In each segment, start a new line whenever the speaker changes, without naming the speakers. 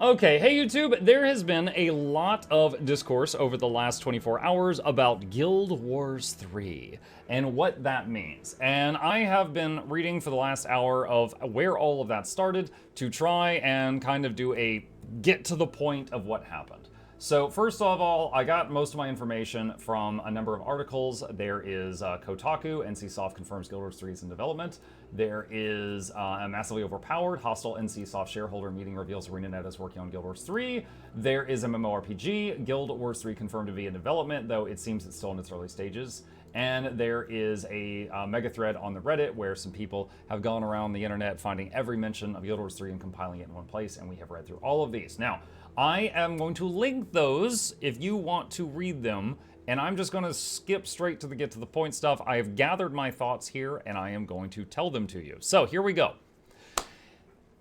Okay, hey YouTube, there has been a lot of discourse over the last 24 hours about Guild Wars 3 and what that means. And I have been reading for the last hour of where all of that started to try and kind of do a get to the point of what happened. So first of all, I got most of my information from a number of articles. There is Kotaku, NCSoft confirms Guild Wars 3 is in development. There is a massively overpowered hostile NCSoft shareholder meeting reveals ArenaNet is working on Guild Wars 3. There is MMORPG, Guild Wars 3 confirmed to be in development, though it seems it's still in its early stages. And there is a mega thread on the Reddit where some people have gone around the internet finding every mention of Guild Wars 3 and compiling it in one place, and we have read through all of these. Now, I am going to link those if you want to read them, and I'm just going to skip straight to the get to the point stuff. I have gathered my thoughts here, and I am going to tell them to you. So here we go.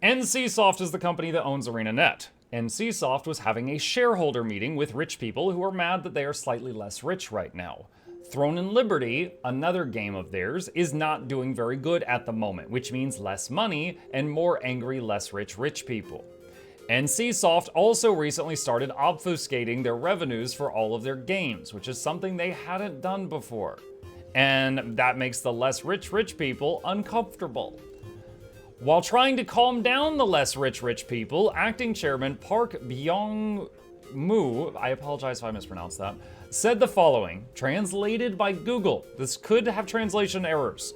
NCSoft is the company that owns ArenaNet. NCSoft was having a shareholder meeting with rich people who are mad that they are slightly less rich right now. Throne and Liberty, another game of theirs, is not doing very good at the moment, which means less money and more angry, less rich people. NCSoft also recently started obfuscating their revenues for all of their games, which is something they hadn't done before. And that makes the less rich people uncomfortable. While trying to calm down the less rich people, acting chairman Park Byung-moo, I apologize if I mispronounced that, said the following, translated by Google. This could have translation errors.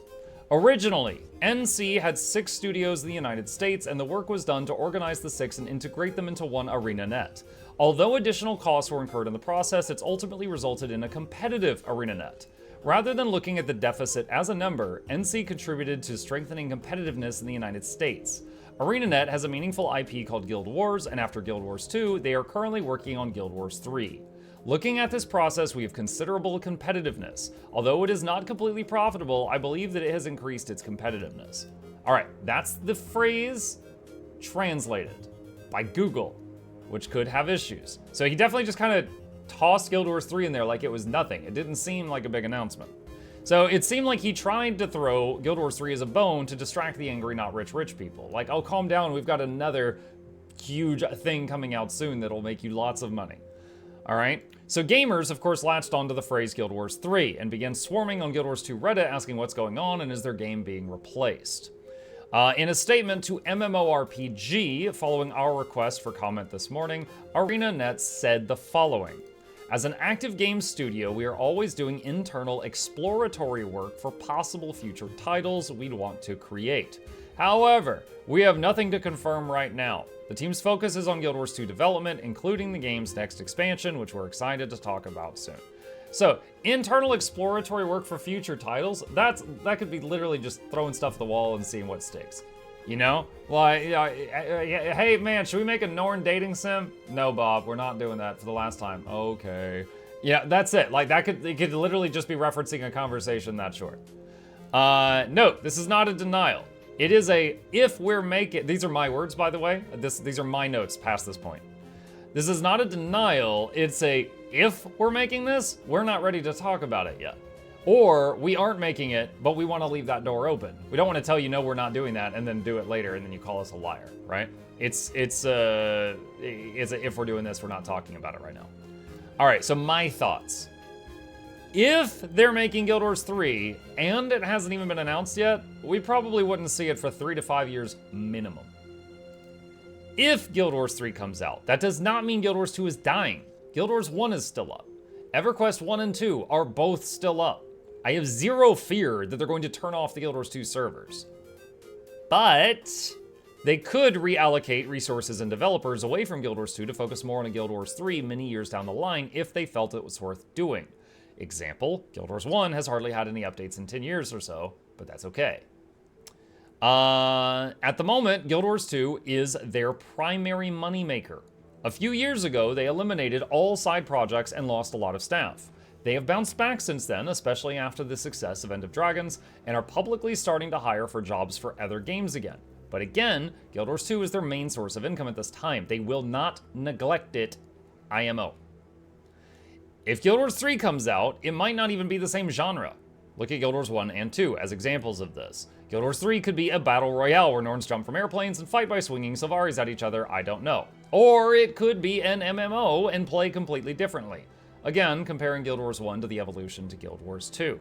Originally, NC had 6 studios in the United States, and the work was done to organize the 6 and integrate them into one ArenaNet. Although additional costs were incurred in the process, it's ultimately resulted in a competitive ArenaNet. Rather than looking at the deficit as a number, NC contributed to strengthening competitiveness in the United States. ArenaNet has a meaningful IP called Guild Wars, and after Guild Wars 2, they are currently working on Guild Wars 3. Looking at this process, we have considerable competitiveness. Although it is not completely profitable, I believe that it has increased its competitiveness. All right, that's the phrase translated by Google, which could have issues. So he definitely just kind of tossed Guild Wars 3 in there like it was nothing. It didn't seem like a big announcement. So it seemed like he tried to throw Guild Wars 3 as a bone to distract the angry, not rich people. Like, oh, calm down, we've got another huge thing coming out soon that'll make you lots of money. All right, so gamers, of course, latched onto the phrase Guild Wars 3 and began swarming on Guild Wars 2 Reddit asking what's going on and is their game being replaced. In a statement to MMORPG, following our request for comment this morning, ArenaNet said the following. As an active game studio, we are always doing internal exploratory work for possible future titles we'd want to create. However, we have nothing to confirm right now. The team's focus is on Guild Wars 2 development, including the game's next expansion, which we're excited to talk about soon. So, internal exploratory work for future titles, that could be literally just throwing stuff at the wall and seeing what sticks. You know? Like, hey man, should we make a Norn dating sim? No, Bob, we're not doing that for the last time. Okay. Yeah, that's it. Like, it could literally just be referencing a conversation that short. Note, this is not a denial. It is a, if we're making, these are my words, by the way. These are my notes past this point. This is not a denial, it's a, if we're making this, we're not ready to talk about it yet. Or we aren't making it, but we want to leave that door open. We don't want to tell you, no, we're not doing that, and then do it later, and then you call us a liar, right? It's a, if we're doing this, we're not talking about it right now. All right, so my thoughts. If they're making Guild Wars 3, and it hasn't even been announced yet, we probably wouldn't see it for 3 to 5 years minimum. If Guild Wars 3 comes out, that does not mean Guild Wars 2 is dying. Guild Wars 1 is still up. EverQuest 1 and 2 are both still up. I have zero fear that they're going to turn off the Guild Wars 2 servers. But they could reallocate resources and developers away from Guild Wars 2 to focus more on a Guild Wars 3 many years down the line if they felt it was worth doing. Example, Guild Wars 1 has hardly had any updates in 10 years or so, but that's okay. At the moment, Guild Wars 2 is their primary moneymaker. A few years ago, they eliminated all side projects and lost a lot of staff. They have bounced back since then, especially after the success of End of Dragons, and are publicly starting to hire for jobs for other games again. But again, Guild Wars 2 is their main source of income at this time. They will not neglect it, IMO. If Guild Wars 3 comes out, it might not even be the same genre. Look at Guild Wars 1 and 2 as examples of this. Guild Wars 3 could be a battle royale where Norns jump from airplanes and fight by swinging Sylvaris at each other, I don't know. Or it could be an MMO and play completely differently. Again, comparing Guild Wars 1 to the evolution to Guild Wars 2.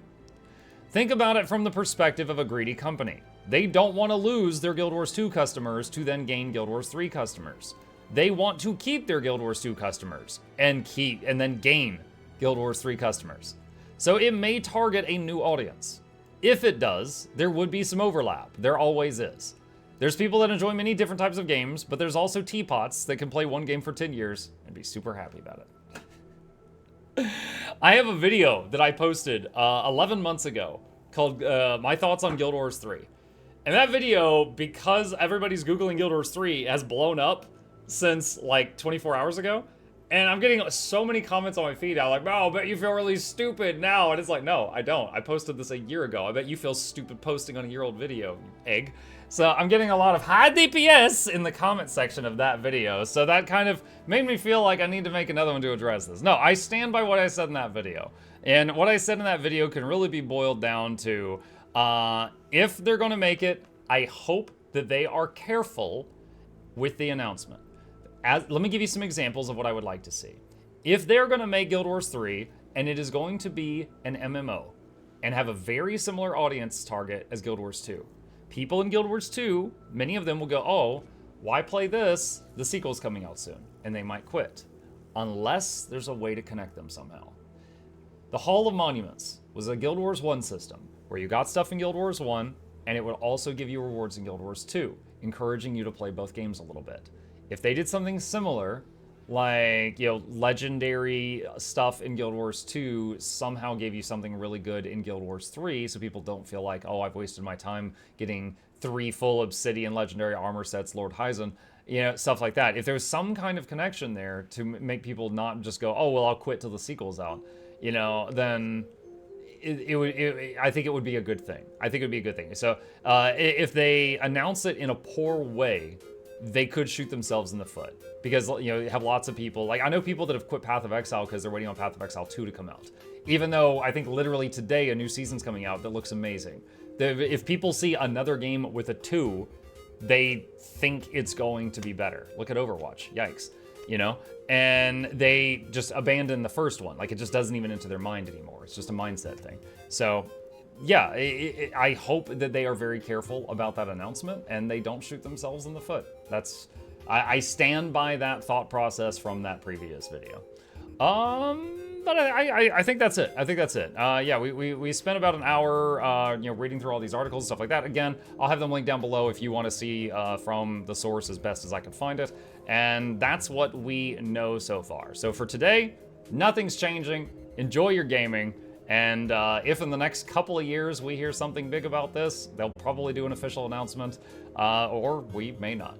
Think about it from the perspective of a greedy company. They don't want to lose their Guild Wars 2 customers to then gain Guild Wars 3 customers. They want to keep their Guild Wars 2 customers and then gain Guild Wars 3 customers. So it may target a new audience. If it does, there would be some overlap. There always is. There's people that enjoy many different types of games, but there's also teapots that can play one game for 10 years and be super happy about it. I have a video that I posted 11 months ago called My Thoughts on Guild Wars 3. And that video, because everybody's Googling Guild Wars 3, has blown up since like 24 hours ago. And I'm getting so many comments on my feed now, like, oh, I bet you feel really stupid now. And it's like, no, I don't. I posted this a year ago. I bet you feel stupid posting on a year-old video, you egg. So I'm getting a lot of high DPS in the comment section of that video. So that kind of made me feel like I need to make another one to address this. No, I stand by what I said in that video. And what I said in that video can really be boiled down to, if they're going to make it, I hope that they are careful with the announcement. Let me give you some examples of what I would like to see. If they're going to make Guild Wars 3, and it is going to be an MMO, and have a very similar audience target as Guild Wars 2, people in Guild Wars 2, many of them will go, oh, why play this? The sequel's coming out soon. And they might quit. Unless there's a way to connect them somehow. The Hall of Monuments was a Guild Wars 1 system, where you got stuff in Guild Wars 1, and it would also give you rewards in Guild Wars 2, encouraging you to play both games a little bit. If they did something similar, like, legendary stuff in Guild Wars 2 somehow gave you something really good in Guild Wars 3, so people don't feel like, oh, I've wasted my time getting 3 full Obsidian legendary armor sets, Lord Hyzen, stuff like that. If there's some kind of connection there to make people not just go, oh, well, I'll quit till the sequel's out, then I think it would be a good thing. I think it would be a good thing. So if they announce it in a poor way, they could shoot themselves in the foot. Because, you have lots of people, like, I know people that have quit Path of Exile because they're waiting on Path of Exile 2 to come out. Even though I think literally today a new season's coming out that looks amazing. If people see another game with a 2, they think it's going to be better. Look at Overwatch. Yikes. And they just abandon the first one. Like, it just doesn't even enter their mind anymore. It's just a mindset thing. So, yeah, I hope that they are very careful about that announcement and they don't shoot themselves in the foot. I stand by that thought process from that previous video. But I think that's it. Yeah, we spent about an hour, reading through all these articles and stuff like that. Again, I'll have them linked down below if you want to see from the source as best as I can find it. And that's what we know so far. So for today, nothing's changing. Enjoy your gaming. And if in the next couple of years we hear something big about this, they'll probably do an official announcement, or we may not.